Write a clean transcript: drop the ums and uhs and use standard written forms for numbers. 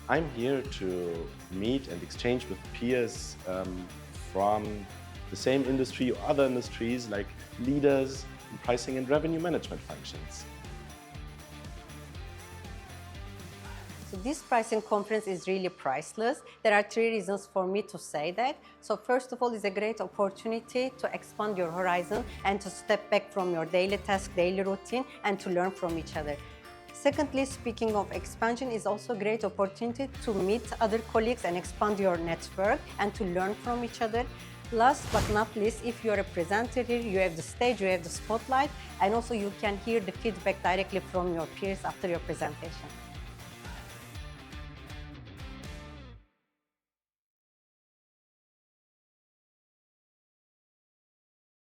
I'm here to meet and exchange with peers from the same industry or other industries, like leaders in pricing and revenue management functions. So this pricing conference is really priceless. There are 3 reasons for me to say that. So first of all, it's a great opportunity to expand your horizon and to step back from your daily task, daily routine, and to learn from each other. Secondly, speaking of expansion, is also a great opportunity to meet other colleagues and expand your network and to learn from each other. Last but not least, if you're a presenter here, you have the stage, you have the spotlight, and also you can hear the feedback directly from your peers after your presentation.